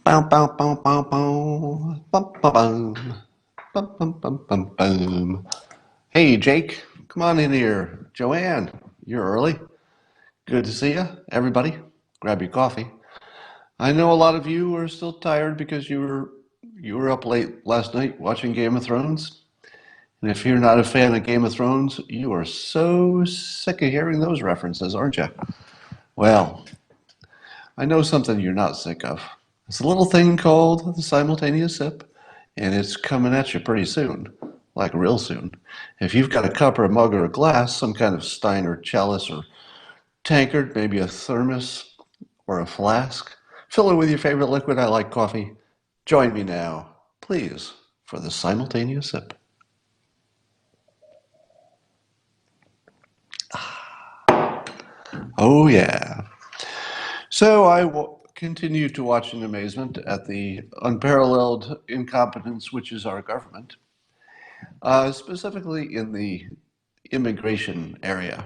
Bow, bow, bow, bow, bow. Bum, bum, bum. Bum, bum, bum, bum, bum. Hey, Jake, come on in here. Joanne, you're early. Good to see you. Everybody, grab your coffee. I know a lot of you are still tired because you were up late last night watching Game of Thrones. And if you're not a fan of Game of Thrones, you are so sick of hearing those references, aren't you? Well, I know something you're not sick of. It's a little thing called the simultaneous sip, and it's coming at you pretty soon, like real soon. If you've got a cup or a mug or a glass, some kind of stein or chalice or tankard, maybe a thermos or a flask, fill it with your favorite liquid. I like coffee. Join me now, please, for the simultaneous sip. Oh, yeah. So continue to watch in amazement at the unparalleled incompetence which is our government, specifically in the immigration area.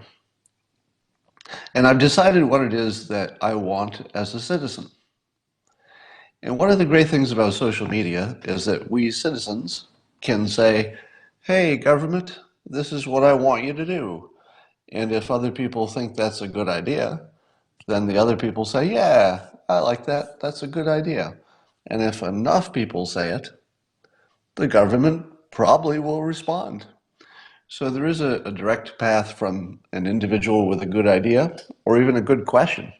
And I've decided what it is that I want as a citizen. And one of the great things about social media is that we citizens can say, hey, government, this is what I want you to do. And if other people think that's a good idea, then the other people say, yeah, I like that. That's a good idea. And if enough people say it, the government probably will respond. So there is a direct path from an individual with a good idea or even a good question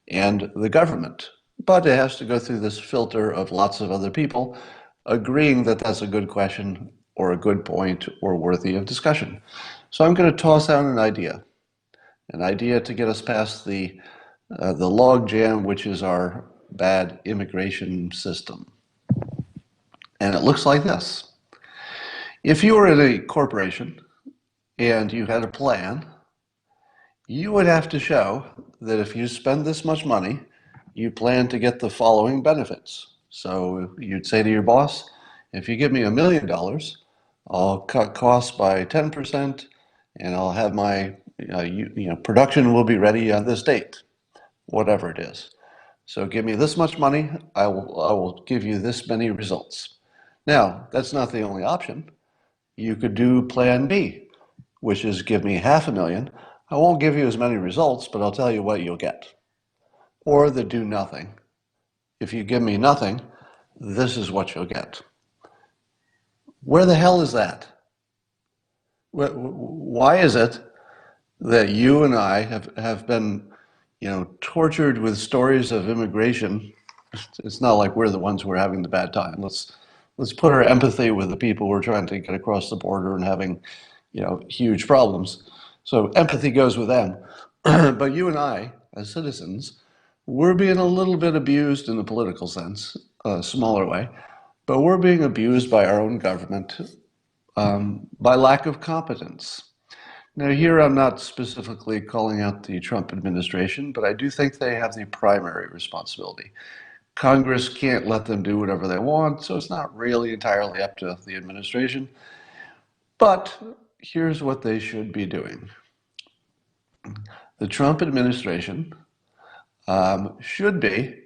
and the government. But it has to go through this filter of lots of other people agreeing that that's a good question or a good point or worthy of discussion. So I'm going to toss out an idea to get us past the log jam, which is our bad immigration system. And it looks like this. If you were in a corporation and you had a plan, you would have to show that if you spend this much money, you plan to get the following benefits. So you'd say to your boss, if you give me $1 million, I'll cut costs by 10% and I'll have my production will be ready on this date, whatever it is. So give me this much money, I will give you this many results. Now, that's not the only option. You could do plan B, which is give me 500,000. I won't give you as many results, but I'll tell you what you'll get. Or the do nothing. If you give me nothing, this is what you'll get. Where the hell is that? Why is it that you and I have been, tortured with stories of immigration? It's not like we're the ones who are having the bad time. Let's put our empathy with the people we're trying to get across the border and having, huge problems. So empathy goes with them. But you and I, as citizens, we're being a little bit abused in the political sense, a smaller way, but we're being abused by our own government by lack of competence. Now, here I'm not specifically calling out the Trump administration, but I do think they have the primary responsibility. Congress can't let them do whatever they want, so it's not really entirely up to the administration. But here's what they should be doing. The Trump administration should be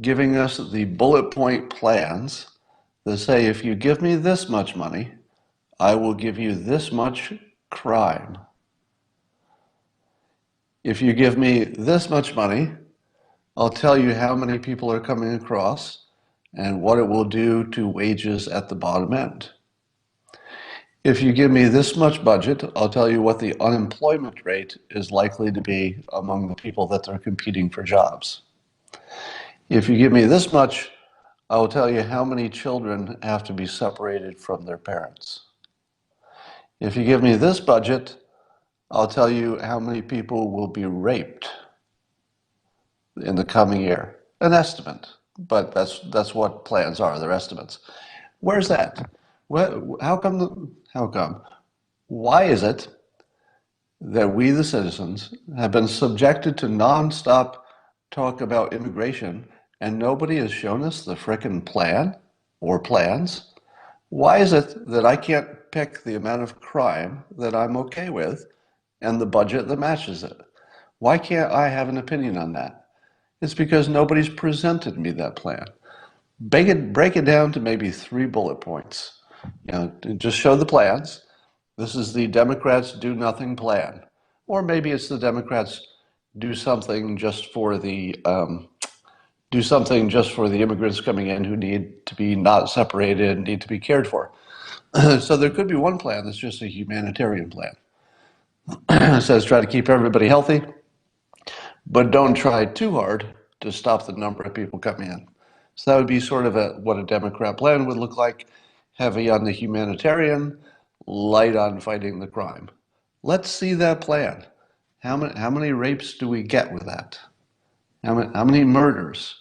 giving us the bullet point plans that say if you give me this much money, I will give you this much crime. If you give me this much money, I'll tell you how many people are coming across and what it will do to wages at the bottom end. If you give me this much budget, I'll tell you what the unemployment rate is likely to be among the people that are competing for jobs. If you give me this much, I will tell you how many children have to be separated from their parents. If you give me this budget, I'll tell you how many people will be raped in the coming year. An estimate, but that's what plans are, they're estimates. Where's that? How come? How come? Why is it that we, the citizens, have been subjected to nonstop talk about immigration and nobody has shown us the frickin' plan or plans? Why is it that I can't pick the amount of crime that I'm okay with and the budget that matches it? Why can't I have an opinion on that? It's because nobody's presented me that plan. Break it down to maybe 3 bullet points. Just show the plans. This is the Democrats do nothing plan, or maybe it's the Democrats do something just for the immigrants coming in who need to be not separated, need to be cared for. So there could be one plan that's just a humanitarian plan. It says try to keep everybody healthy, but don't try too hard to stop the number of people coming in. So that would be sort of what a Democrat plan would look like, heavy on the humanitarian, light on fighting the crime. Let's see that plan. How many rapes do we get with that? How many murders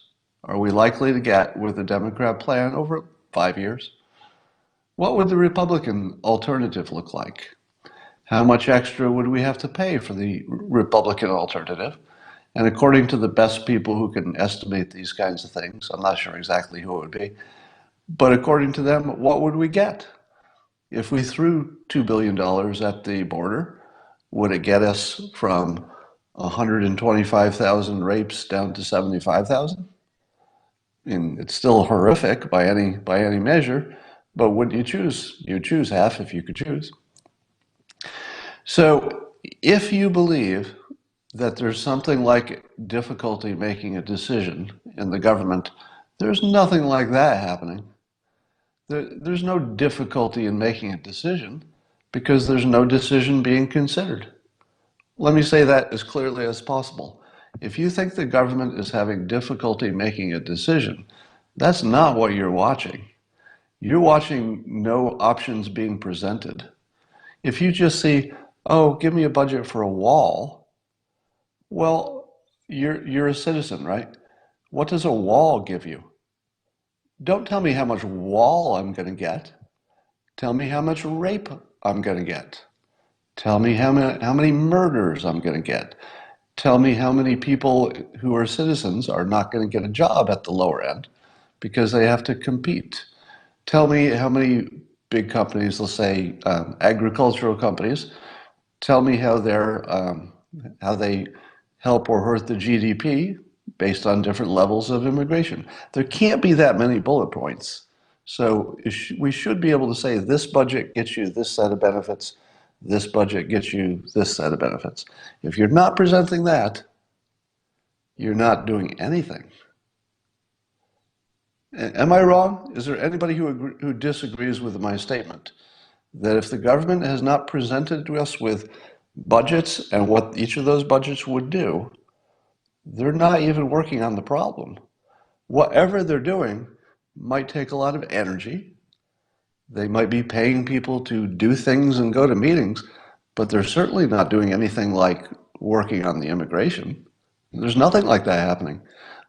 are we likely to get with the Democrat plan over 5 years? What would the Republican alternative look like? How much extra would we have to pay for the Republican alternative? And according to the best people who can estimate these kinds of things, I'm not sure exactly who it would be, but according to them, what would we get? If we threw $2 billion at the border, would it get us from 125,000 rapes down to 75,000? And it's still horrific by any measure, but would you choose? You'd choose half if you could choose. So if you believe that there's something like difficulty making a decision in the government, there's nothing like that happening. There's no difficulty in making a decision because there's no decision being considered. Let me say that as clearly as possible. If you think the government is having difficulty making a decision, that's not what you're watching. You're watching no options being presented. If you just see, oh, give me a budget for a wall, well, you're a citizen, right? What does a wall give you? Don't tell me how much wall I'm going to get. Tell me how much rape I'm going to get. Tell me how many murders I'm going to get. Tell me how many people who are citizens are not going to get a job at the lower end because they have to compete. Tell me how many big companies, let's say agricultural companies, tell me how they help or hurt the GDP based on different levels of immigration. There can't be that many bullet points. So we should be able to say this budget gets you this set of benefits, this budget gets you this set of benefits. If you're not presenting that, you're not doing anything. Am I wrong? Is there anybody who disagrees with my statement that if the government has not presented to us with budgets and what each of those budgets would do, they're not even working on the problem? Whatever they're doing might take a lot of energy. They might be paying people to do things and go to meetings, but they're certainly not doing anything like working on the immigration. There's nothing like that happening.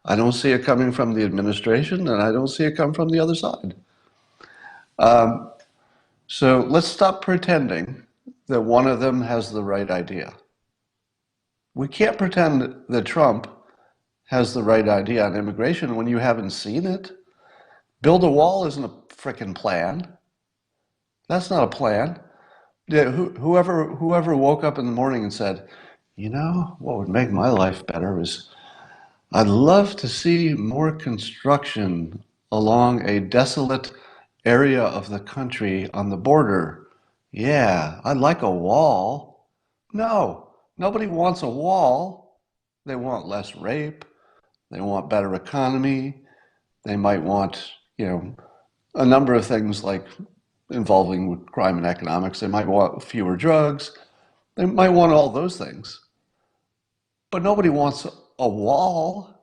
I don't see it coming from the administration, and I don't see it come from the other side. So let's stop pretending that one of them has the right idea. We can't pretend that Trump has the right idea on immigration when you haven't seen it. Build a wall isn't a frickin' plan. That's not a plan. Yeah, whoever woke up in the morning and said, what would make my life better is I'd love to see more construction along a desolate area of the country on the border. Yeah, I'd like a wall. No, nobody wants a wall. They want less rape. They want better economy. They might want, a number of things like involving with crime and economics. They might want fewer drugs. They might want all those things. But nobody wants a wall.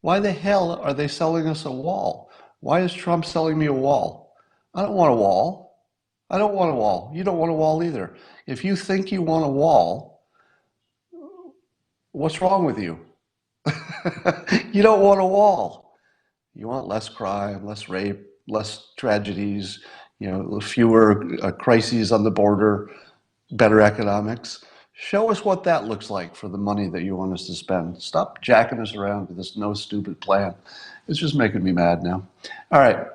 Why the hell are they selling us a wall? Why is Trump selling me a wall? I don't want a wall. I don't want a wall. You don't want a wall either. If you think you want a wall, what's wrong with you? You don't want a wall. You want less crime, less rape, less tragedies, fewer crises on the border, better economics. Show us what that looks like for the money that you want us to spend. Stop jacking us around with this no stupid plan. It's just making me mad now. All right.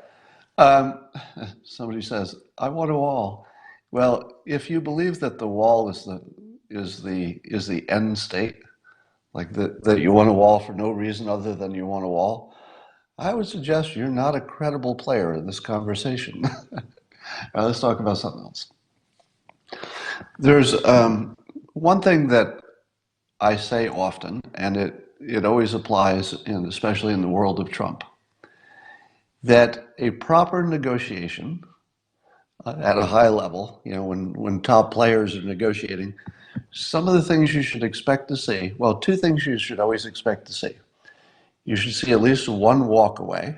Somebody says, I want a wall. Well, if you believe that the wall is the end state, like that you want a wall for no reason other than you want a wall, I would suggest you're not a credible player in this conversation. Let's talk about something else. There's one thing that I say often, and it always applies, especially in the world of Trump, that a proper negotiation at a high level, when top players are negotiating, some of the things you should expect to see, well, two things you should always expect to see. You should see at least one walk away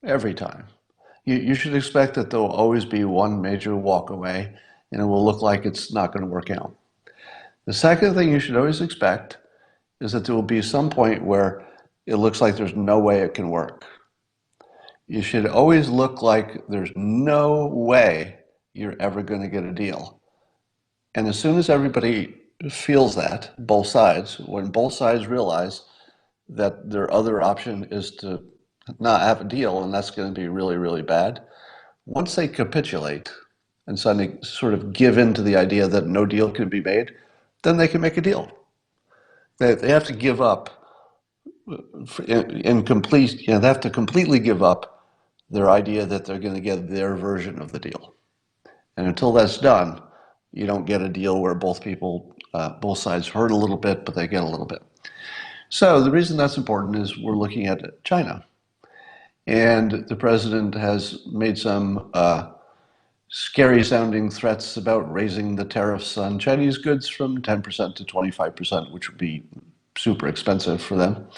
every time. You should expect that there will always be one major walk away, and it will look like it's not going to work out. The second thing you should always expect is that there will be some point where it looks like there's no way it can work. You should always look like there's no way you're ever going to get a deal. And as soon as everybody feels that, both sides, when both sides realize that their other option is to not have a deal, and that's going to be really, really bad, once they capitulate and suddenly sort of give in to the idea that no deal can be made, then they can make a deal. They have to give up in complete, they have to completely give up their idea that they're going to get their version of the deal. And until that's done, you don't get a deal where both sides hurt a little bit, but they get a little bit. So the reason that's important is we're looking at China. And the president has made some scary sounding threats about raising the tariffs on Chinese goods from 10% to 25%, which would be super expensive for them.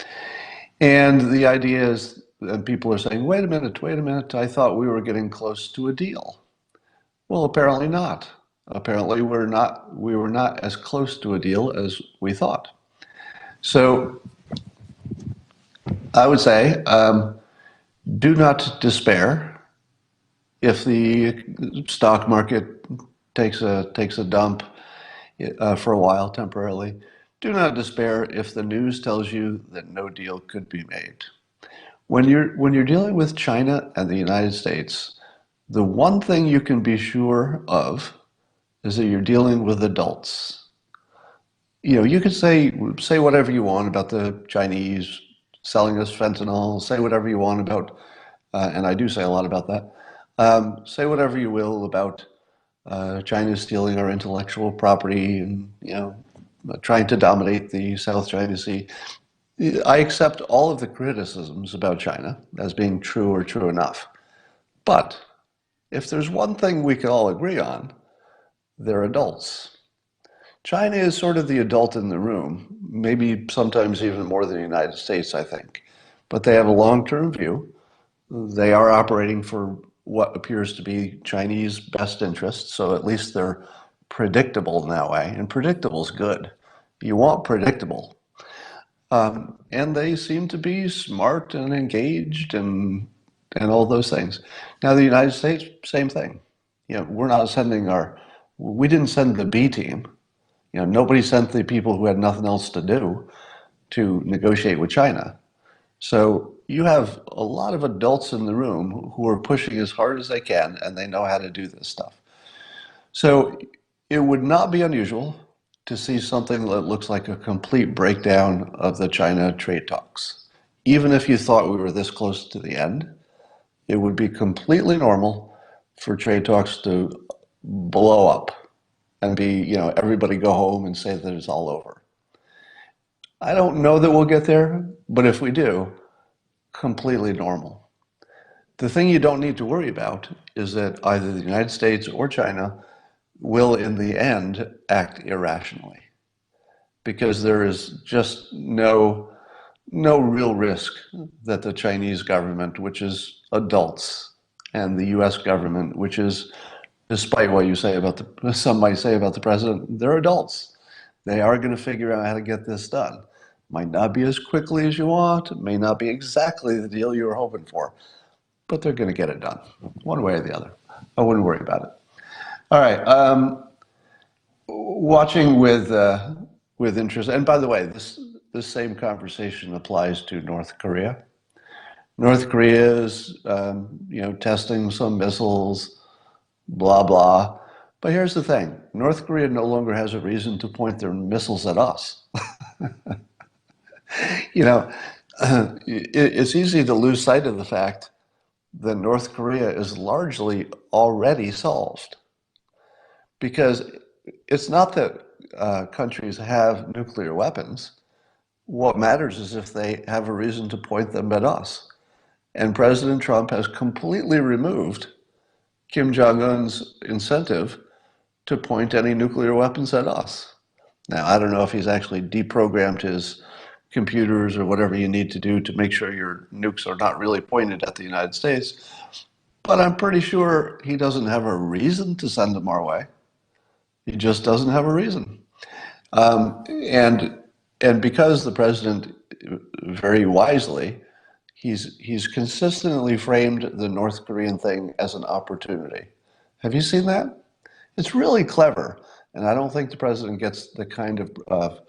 And the idea is, and people are saying, wait a minute, I thought we were getting close to a deal. Well, apparently not. Apparently we were not as close to a deal as we thought. So I would say, do not despair if the stock market takes a dump for a while temporarily. Do not despair if the news tells you that no deal could be made. When you're dealing with China and the United States, the one thing you can be sure of is that you're dealing with adults. You could say whatever you want about the Chinese selling us fentanyl, say whatever you want about, and I do say a lot about that. Say whatever you will about China stealing our intellectual property and trying to dominate the South China Sea. I accept all of the criticisms about China as being true or true enough. But if there's one thing we can all agree on, they're adults. China is sort of the adult in the room, maybe sometimes even more than the United States, I think. But they have a long-term view. They are operating for what appears to be Chinese best interests, so at least they're predictable in that way. And predictable is good. You want predictable. And they seem to be smart and engaged and all those things. Now, the United States, same thing. We're not sending we didn't send the B team. Nobody sent the people who had nothing else to do to negotiate with China. So you have a lot of adults in the room who are pushing as hard as they can, and they know how to do this stuff. So it would not be unusual to see something that looks like a complete breakdown of the China trade talks. Even if you thought we were this close to the end, it would be completely normal for trade talks to blow up and be, everybody go home and say that it's all over. I don't know that we'll get there, but if we do, completely normal. The thing you don't need to worry about is that either the United States or China will, in the end, act irrationally, because there is just no real risk that the Chinese government, which is adults, and the U.S. government, which is, despite what some might say about the president, they're adults. They are going to figure out how to get this done. Might not be as quickly as you want. It may not be exactly the deal you were hoping for, but they're going to get it done, one way or the other. I wouldn't worry about it. All right. Watching with interest, and by the way, this same conversation applies to North Korea. North Korea is, testing some missiles, blah blah. But here's the thing: North Korea no longer has a reason to point their missiles at us. It's easy to lose sight of the fact that North Korea is largely already solved because it's not that countries have nuclear weapons. What matters is if they have a reason to point them at us. And President Trump has completely removed Kim Jong un's incentive to point any nuclear weapons at us. Now, I don't know if he's actually deprogrammed his computers or whatever you need to do to make sure your nukes are not really pointed at the United States, but I'm pretty sure he doesn't have a reason to send them our way. He just doesn't have a reason. And because the president very wisely he's consistently framed the North Korean thing as an opportunity. Have you seen that? It's really clever, and I don't think the president gets the kind of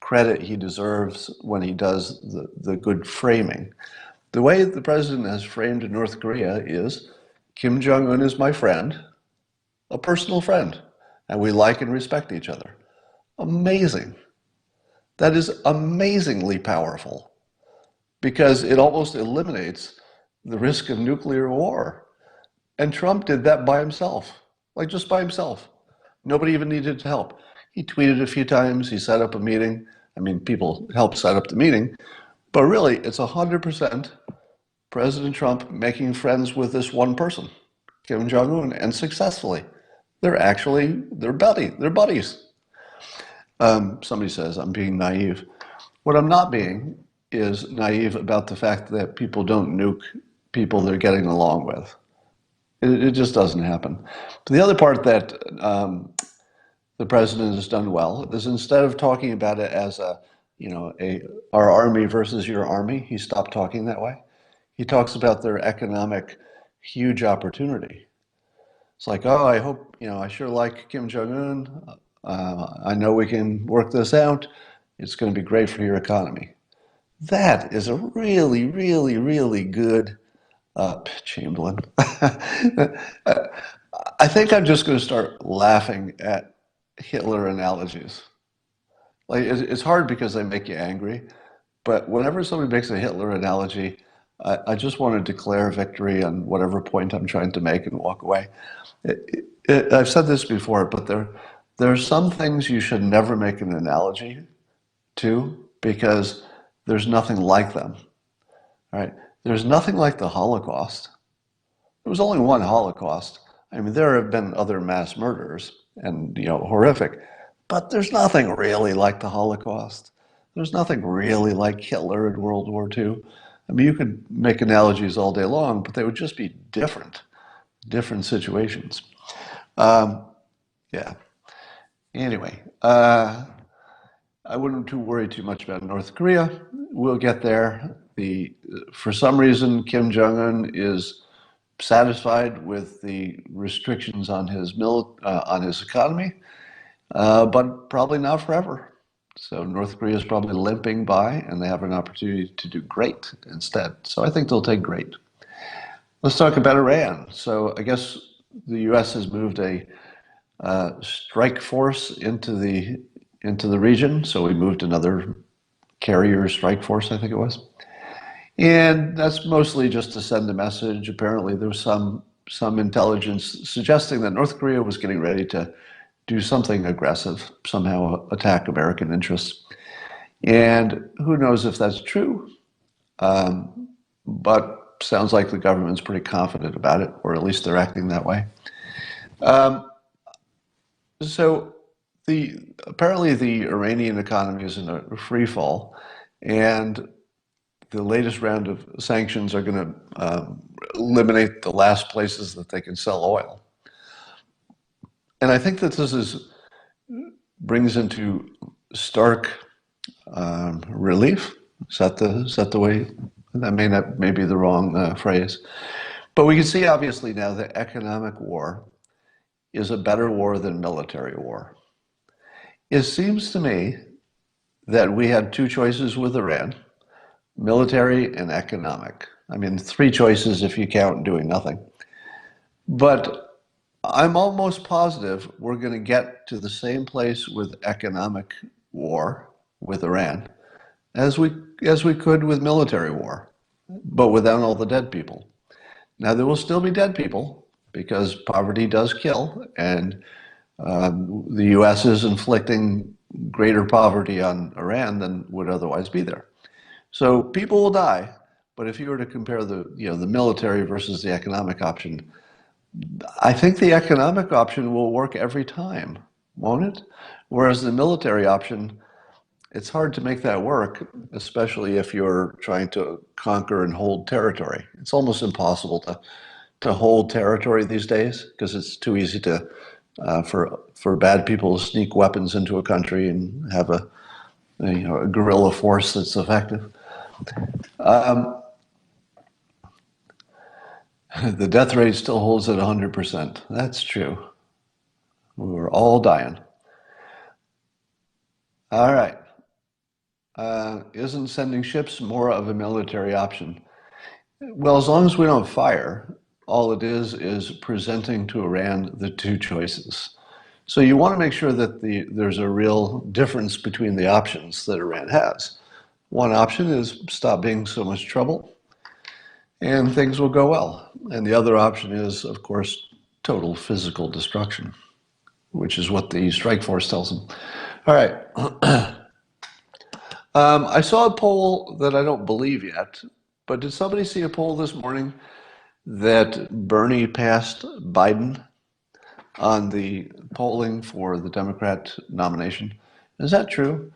credit he deserves when he does the good framing. The way the president has framed North Korea is Kim Jong un is my friend, a personal friend, and we like and respect each other. Amazing. That is amazingly powerful because it almost eliminates the risk of nuclear war. And Trump did that by himself, like just by himself. Nobody even needed to help. He tweeted a few times, he set up a meeting. I mean, people helped set up the meeting, but really it's 100% President Trump making friends with this one person, Kim Jong-un, and successfully. They're buddies. Somebody says I'm being naive. What I'm not being is naive about the fact that people don't nuke people they're getting along with. It just doesn't happen. But the other part that the president has done well is instead of talking about it as our army versus your army, he stopped talking that way. He talks about their economic huge opportunity. It's like, oh, I hope, I sure like Kim Jong Un. I know we can work this out. It's going to be great for your economy. That is a really, really, really good Chamberlain. I think I'm just going to start laughing at Hitler analogies. Like it's hard because they make you angry, but whenever somebody makes a Hitler analogy, I just want to declare victory on whatever point I'm trying to make and walk away. I've said this before, but there are some things you should never make an analogy to because there's nothing like them. Right? There's nothing like the Holocaust. There was only one Holocaust. I mean, there have been other mass murders and, horrific, but there's nothing really like the Holocaust. There's nothing really like Hitler in World War II. I mean, you could make analogies all day long, but they would just be different situations. Um, yeah. Anyway, I wouldn't too worry too much about North Korea. We'll get there. For some reason, Kim Jong Un is satisfied with the restrictions on on his economy, but probably not forever. So North Korea is probably limping by, and they have an opportunity to do great instead. So I think they'll take great. Let's talk about Iran. So I guess the U.S. has moved a strike force into the region. So we moved another carrier strike force, I think it was. And that's mostly just to send a message. Apparently, there was some intelligence suggesting that North Korea was getting ready to do something aggressive, somehow attack American interests. And who knows if that's true, but sounds like the government's pretty confident about it, or at least they're acting that way. So apparently the Iranian economy is in a free fall, and the latest round of sanctions are going to eliminate the last places that they can sell oil. And I think that brings into stark relief. Is that the way? That may be the wrong phrase, but we can see obviously now that economic war is a better war than military war. It seems to me that we had two choices with Iran: military and economic. I mean, three choices if you count doing nothing. But I'm almost positive we're going to get to the same place with economic war with Iran as we could with military war, but without all the dead people. Now there will still be dead people because poverty does kill, and the U.S. is inflicting greater poverty on Iran than would otherwise be there. So people will die, but if you were to compare the military versus the economic option, I think the economic option will work every time, won't it? Whereas the military option, it's hard to make that work, especially if you're trying to conquer and hold territory. It's almost impossible to hold territory these days because it's too easy to for bad people to sneak weapons into a country and have a guerrilla force that's effective. The death rate still holds at 100%. That's true. We're all dying. All right. Isn't sending ships more of a military option? Well, as long as we don't fire, all it is presenting to Iran the two choices. So you want to make sure that there's a real difference between the options that Iran has. One option is stop being so much trouble, and things will go well. And the other option is, of course, total physical destruction, which is what the strike force tells them. All right. I saw a poll that I don't believe yet, but did somebody see a poll this morning that Bernie passed Biden on the polling for the Democrat nomination? Is that true?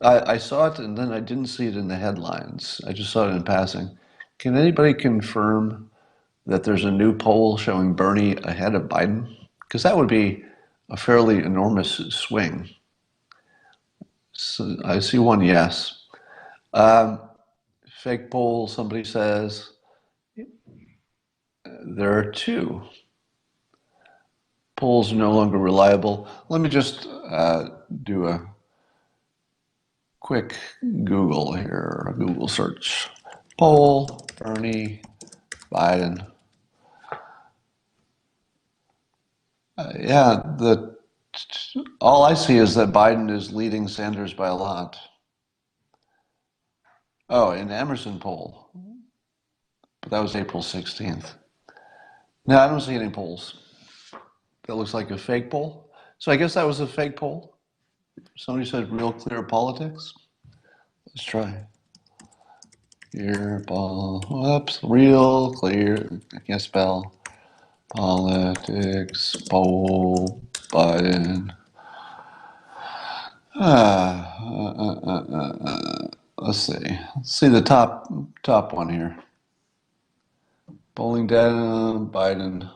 I saw it and then I didn't see it in the headlines. I just saw it in passing. Can anybody confirm that there's a new poll showing Bernie ahead of Biden? Because that would be a fairly enormous swing. So I see one yes. Um, Fake poll, somebody says. There are two. Polls are no longer reliable. Let me just do a quick Google here, a Google search. Poll, Bernie, Biden. Yeah, all I see is that Biden is leading Sanders by a lot. Oh, an Emerson poll, but that was April 16th. No, I don't see any polls. That looks like a fake poll. So I guess that was a fake poll. Somebody said real clear politics. Let's try. Here, whoops, real clear. I can't spell. Politics, poll, Biden. Let's see. Let's see the top one here. Polling data, Biden.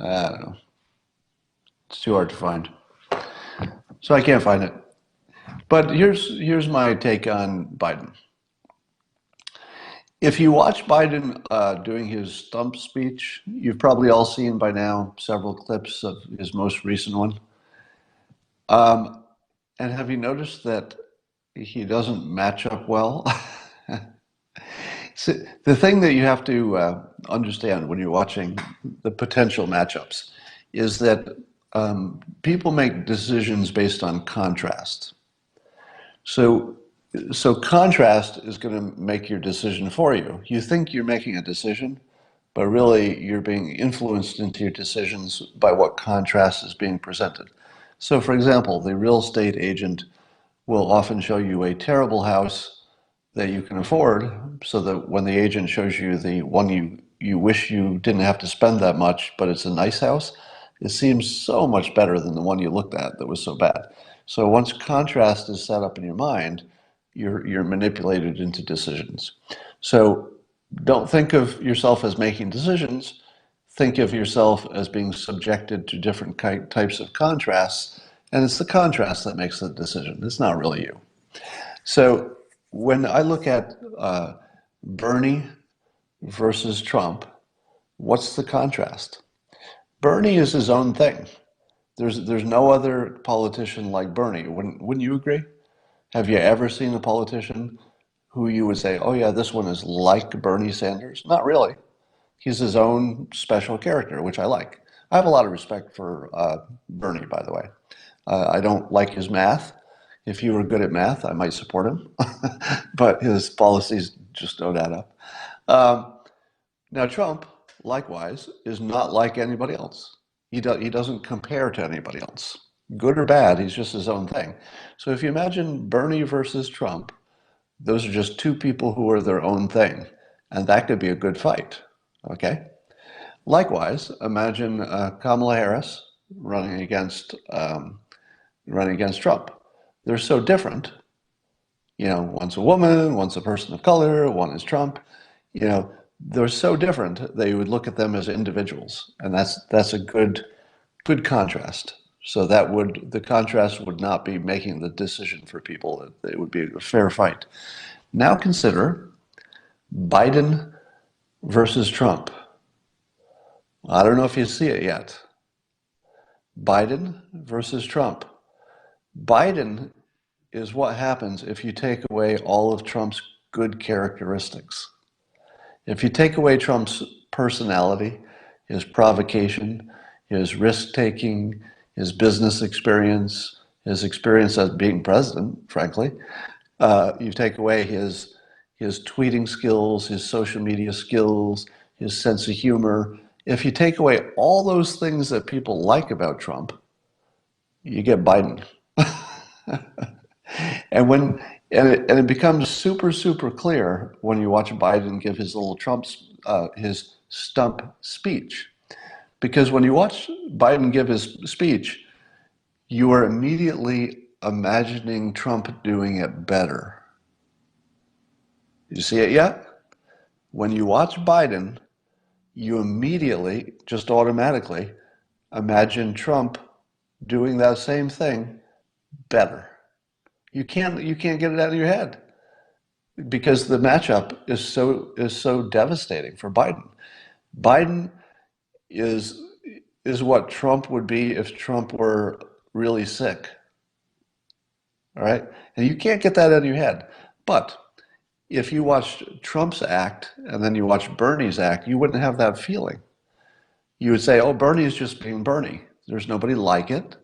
I don't know. It's too hard to find. So I can't find it. But here's my take on Biden. If you watch Biden doing his stump speech, you've probably all seen by now several clips of his most recent one. And have you noticed that he doesn't match up well? So the thing that you have to understand when you're watching the potential matchups is that people make decisions based on contrast. So, so contrast is going to make your decision for you. You think you're making a decision, but really you're being influenced into your decisions by what contrast is being presented. So, for example, the real estate agent will often show you a terrible house that you can afford, so that when the agent shows you the one you wish you didn't have to spend that much, but it's a nice house, it seems so much better than the one you looked at that was so bad. So once contrast is set up in your mind, you're manipulated into decisions. So don't think of yourself as making decisions. Think of yourself as being subjected to different types of contrasts, and it's the contrast that makes the decision. It's not really you. So when I look at Bernie versus Trump, what's the contrast? Bernie is his own thing. There's no other politician like Bernie. Wouldn't you agree? Have you ever seen a politician who you would say, oh yeah, this one is like Bernie Sanders? Not really. He's his own special character, which I like. I have a lot of respect for Bernie, by the way. I don't like his math. If he were good at math, I might support him, but his policies just don't add up. Um, Now, Trump, likewise, is not like anybody else. He doesn't compare to anybody else. Good or bad, he's just his own thing. So if you imagine Bernie versus Trump, those are just two people who are their own thing, and that could be a good fight. Okay. Likewise, imagine Kamala Harris running against running against Trump. They're so different. You know, one's a woman, one's a person of color, one is Trump. You know, they're so different that you would look at them as individuals, and that's a good contrast. So the contrast would not be making the decision for people. It would be a fair fight. Now consider Biden versus Trump. I don't know if you see it yet. Biden versus Trump. Biden is what happens if you take away all of Trump's good characteristics. If you take away Trump's personality, his provocation, his risk taking, his business experience, his experience as being president, frankly, you take away his tweeting skills, his social media skills, his sense of humor. If you take away all those things that people like about Trump, you get Biden. And when and it becomes super clear when you watch Biden give his little his stump speech, because when you watch Biden give his speech, you are immediately imagining Trump doing it better. You see it yet? When you watch Biden, you immediately, just automatically, imagine Trump doing that same thing better. You can't get it out of your head, because the matchup is so devastating for Biden. Biden is is what Trump would be if Trump were really sick. All right, and you can't get that out of your head. But if you watched Trump's act and then you watch Bernie's act, you wouldn't have that feeling. You would say, "Oh, Bernie is just being Bernie. There's nobody like it."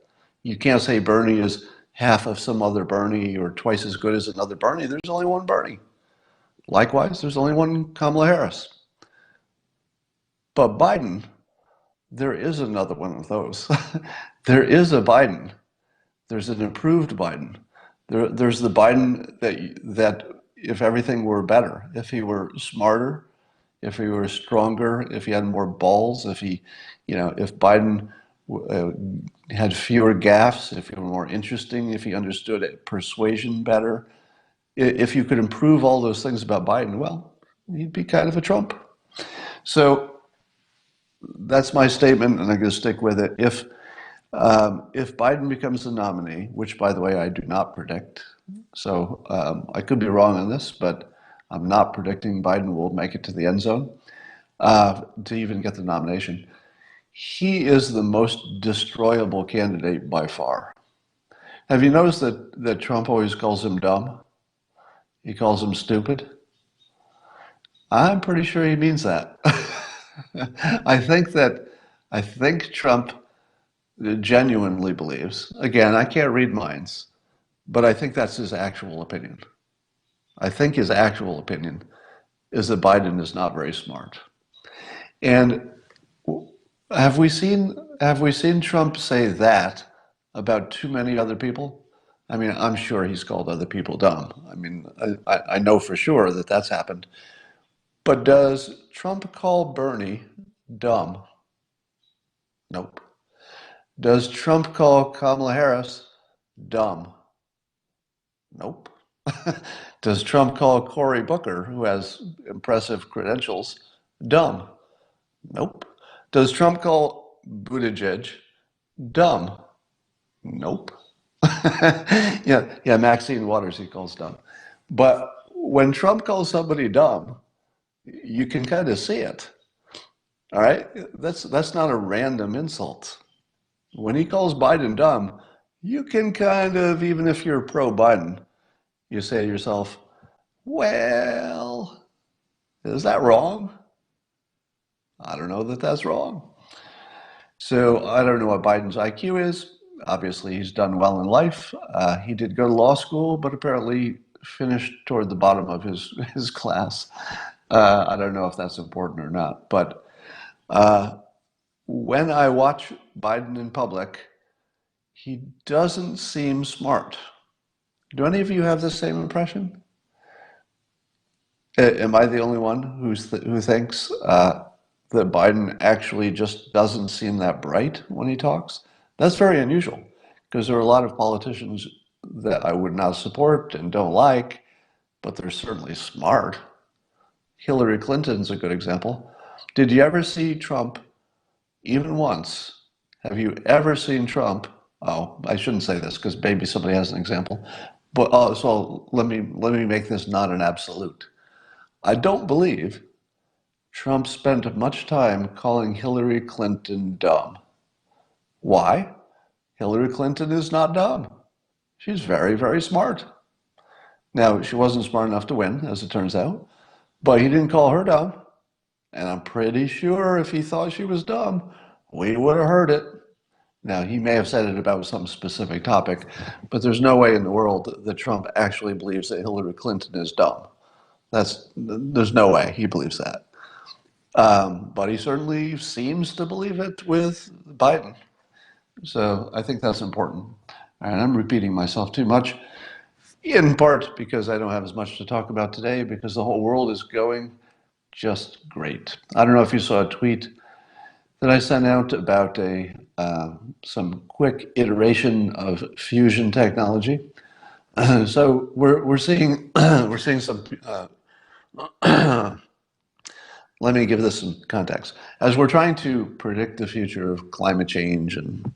You can't say Bernie is half of some other Bernie or twice as good as another Bernie. There's only one Bernie. Likewise, there's only one Kamala Harris. But Biden, there is another one of those. There is a Biden. There's an improved Biden. There's the Biden that if everything were better, if he were smarter, if he were stronger, if he had more balls, if Biden uh, had fewer gaffes, if he were more interesting, if he understood persuasion better, if you could improve all those things about Biden, well, he'd be kind of a Trump. So that's my statement, and I'm going to stick with it. If Biden becomes the nominee, which, by the way, I do not predict, so I could be wrong on this, but I'm not predicting Biden will make it to the end zone to even get the nomination. He is the most destroyable candidate by far. Have you noticed that Trump always calls him dumb? He calls him stupid. I'm pretty sure he means that. I think that I think Trump genuinely believes. Again, I can't read minds, but I think that's his actual opinion. I think his actual opinion is that Biden is not very smart. And have we seen Trump say that about too many other people? I mean, I'm sure he's called other people dumb. I mean, I know for sure that that's happened. But does Trump call Bernie dumb? Nope. Does Trump call Kamala Harris dumb? Nope. Does Trump call Cory Booker, who has impressive credentials, dumb? Nope. Does Trump call Buttigieg dumb? Nope. Yeah, Maxine Waters he calls dumb. But when Trump calls somebody dumb, you can kind of see it. All right? That's not a random insult. When he calls Biden dumb, you can kind of, even if you're pro Biden, you say to yourself, well, is that wrong? I don't know that that's wrong. So I don't know what Biden's IQ is. Obviously, he's done well in life. He did go to law school, but apparently finished toward the bottom of his class. I don't know if that's important or not, but when I watch Biden in public, he doesn't seem smart. Do any of you have the same impression? Am I the only one who thinks that Biden actually just doesn't seem that bright when he talks? That's very unusual because there are a lot of politicians that I would not support and don't like, but they're certainly smart. Hillary Clinton's a good example. Did you ever see Trump even once? Have you ever seen Trump? Oh, I shouldn't say this because maybe somebody has an example. But so let me make this not an absolute. I don't believe Trump spent much time calling Hillary Clinton dumb. Why? Hillary Clinton is not dumb. She's very, very smart. Now, she wasn't smart enough to win, as it turns out, but he didn't call her dumb. And I'm pretty sure if he thought she was dumb, we would have heard it. Now, he may have said it about some specific topic, but there's no way in the world that Trump actually believes that Hillary Clinton is dumb. There's no way he believes that. But he certainly seems to believe it with Biden. So I think that's important. And I'm repeating myself too much, in part because I don't have as much to talk about today, because the whole world is going just great. I don't know if you saw a tweet that I sent out about some quick iteration of fusion technology. So we're seeing we're seeing some. Let me give this some context. As we're trying to predict the future of climate change and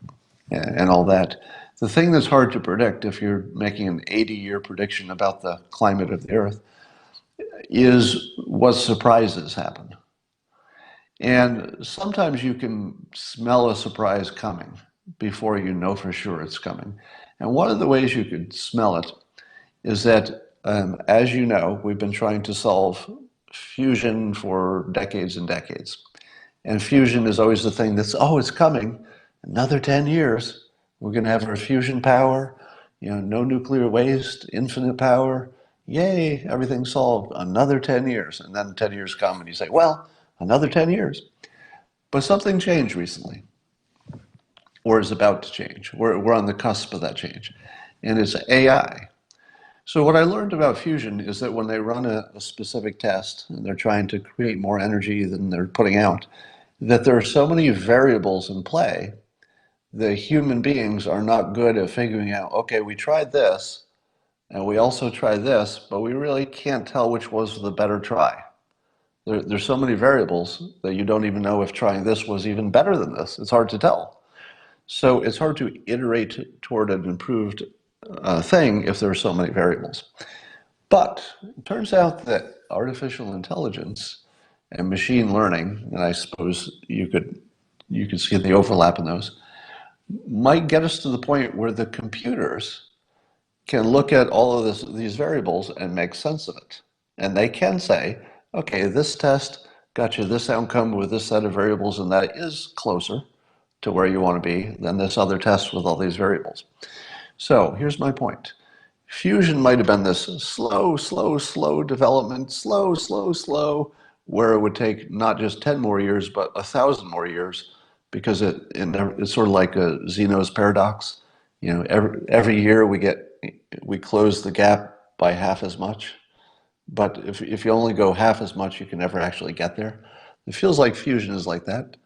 all that, the thing that's hard to predict if you're making an 80-year prediction about the climate of the Earth is what surprises happen. And sometimes you can smell a surprise coming before you know for sure it's coming. And one of the ways you could smell it is that, as you know, we've been trying to solve fusion for decades and decades. And fusion is always the thing that's, oh, it's coming. Another 10 years, we're going to have our fusion power, no nuclear waste, infinite power. Yay, everything's solved. Another 10 years. And then 10 years come and you say, well, another 10 years. But something changed recently, or is about to change. We're on the cusp of that change. And it's AI. So what I learned about fusion is that when they run a specific test and they're trying to create more energy than they're putting out, that there are so many variables in play that human beings are not good at figuring out, okay, we tried this and we also tried this, but we really can't tell which was the better try. There's so many variables that you don't even know if trying this was even better than this. It's hard to tell. So it's hard to iterate toward an improved thing if there are so many variables. But it turns out that artificial intelligence and machine learning, and I suppose you could see the overlap in those, might get us to the point where the computers can look at all of these variables and make sense of it. And they can say, okay, this test got you this outcome with this set of variables, and that is closer to where you want to be than this other test with all these variables. So here's my point. Fusion might have been this slow, slow, slow development, slow, slow, slow, where it would take not just 10 more years, but 1,000 more years, because it's sort of like a Zeno's paradox. Every year we close the gap by half as much. But if you only go half as much, you can never actually get there. It feels like fusion is like that.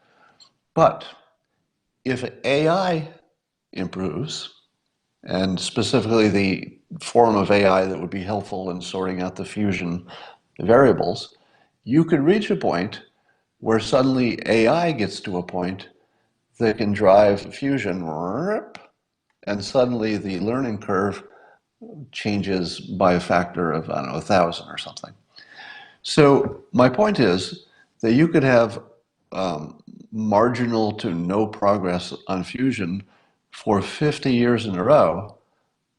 But if AI improves, and specifically the form of AI that would be helpful in sorting out the fusion variables, you could reach a point where suddenly AI gets to a point that can drive fusion, and suddenly the learning curve changes by a factor of, I don't know, 1,000 or something. So my point is that you could have marginal to no progress on fusion for 50 years in a row,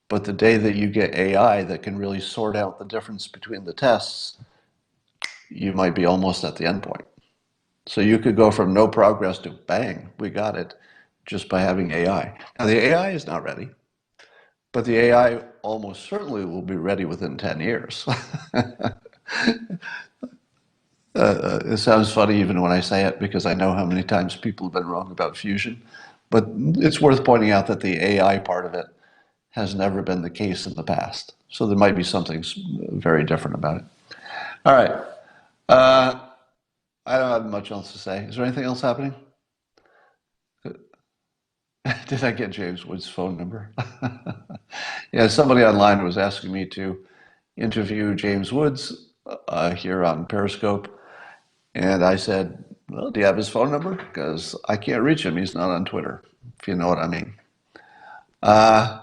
but the day that you get AI that can really sort out the difference between the tests, you might be almost at the end point. So you could go from no progress to bang, we got it, just by having AI. Now, the AI is not ready, but the AI almost certainly will be ready within 10 years. It sounds funny even when I say it because I know how many times people have been wrong about fusion. But it's worth pointing out that the AI part of it has never been the case in the past. So there might be something very different about it. All right. Uh, I don't have much else to say. Is there anything else happening? Did I get James Wood's phone number? Yeah, somebody online was asking me to interview James Woods here on Periscope. And I said, well, do you have his phone number? Because I can't reach him. He's not on Twitter, if you know what I mean. Uh,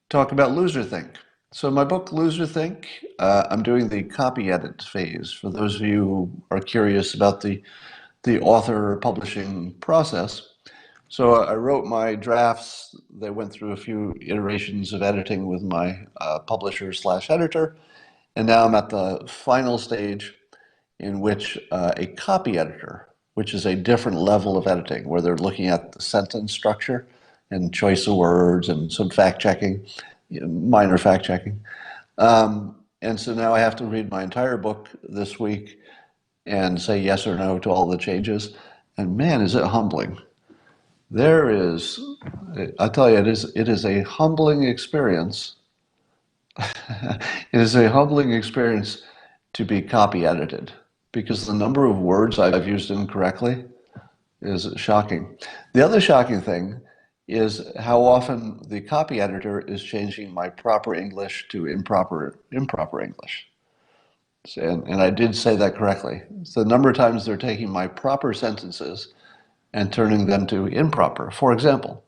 Talk about Loserthink. So my book, Loserthink, I'm doing the copy edit phase. For those of you who are curious about the author publishing process. So I wrote my drafts. They went through a few iterations of editing with my publisher slash editor. And now I'm at the final stage in which a copy editor, which is a different level of editing, where they're looking at the sentence structure and choice of words and some fact checking, minor fact checking. And so now I have to read my entire book this week and say yes or no to all the changes. And man, is it humbling. There is, I tell you, it is a humbling experience. It is a humbling experience to be copy edited because the number of words I've used incorrectly is shocking. The other shocking thing is how often the copy editor is changing my proper English to improper English. And I did say that correctly. So the number of times they're taking my proper sentences and turning them to improper. For example,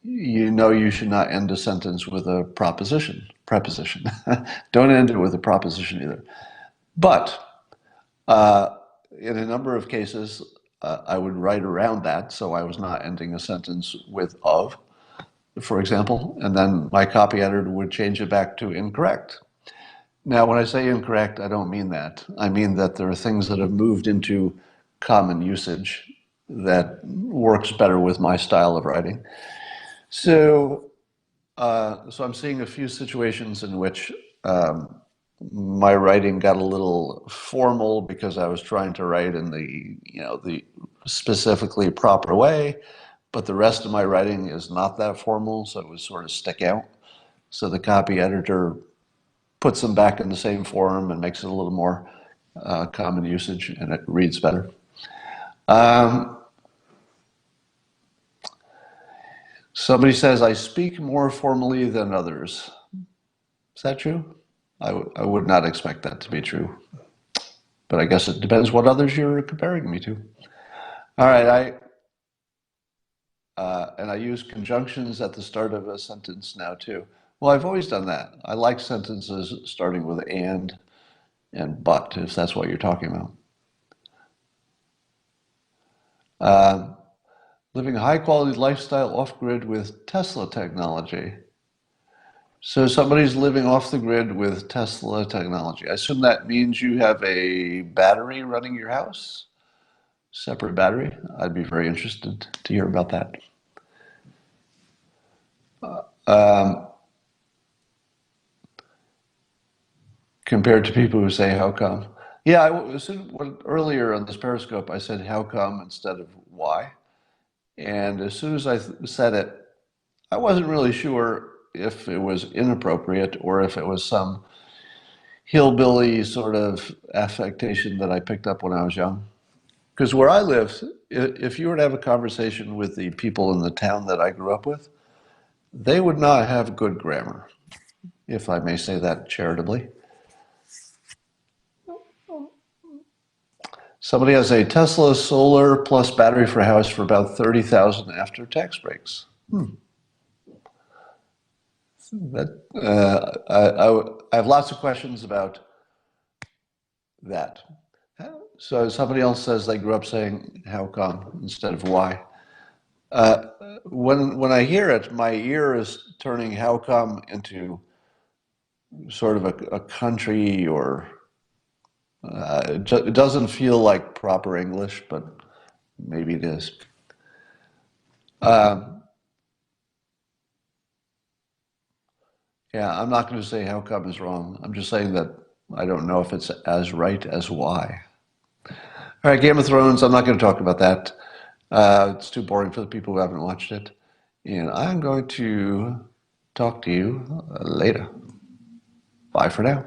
you know you should not end a sentence with a preposition. Don't end it with a proposition either. But in a number of cases, I would write around that, so I was not ending a sentence with of, for example, and then my copy editor would change it back to incorrect. Now, when I say incorrect, I don't mean that. I mean that there are things that have moved into common usage that works better with my style of writing. So, so I'm seeing a few situations in which my writing got a little formal because I was trying to write in the specifically proper way, but the rest of my writing is not that formal, so it would sort of stick out. So the copy editor puts them back in the same form and makes it a little more common usage, and it reads better. Somebody says, I speak more formally than others. Is that true? I would not expect that to be true, but I guess it depends what others you're comparing me to. All right, and I use conjunctions at the start of a sentence now too. Well, I've always done that. I like sentences starting with and but, if that's what you're talking about. Living a high quality lifestyle off grid with Tesla technology. So somebody's living off the grid with Tesla technology. I assume that means you have a battery running your house? Separate battery? I'd be very interested to hear about that. Compared to people who say, how come? Yeah, earlier on this Periscope, I said, how come instead of why? And as soon as I said it, I wasn't really sure if it was inappropriate or if it was some hillbilly sort of affectation that I picked up when I was young. Because where I live, if you were to have a conversation with the people in the town that I grew up with, they would not have good grammar, if I may say that charitably. Somebody has a Tesla solar plus battery for a house for about 30,000 after tax breaks. That I have lots of questions about that. So somebody else says they grew up saying "how come" instead of "why." When I hear it, my ear is turning "how come" into sort of a country or it doesn't feel like proper English, but maybe it is. Um, yeah, I'm not going to say how come is wrong. I'm just saying that I don't know if it's as right as why. All right, Game of Thrones, I'm not going to talk about that. It's too boring for the people who haven't watched it. And I'm going to talk to you later. Bye for now.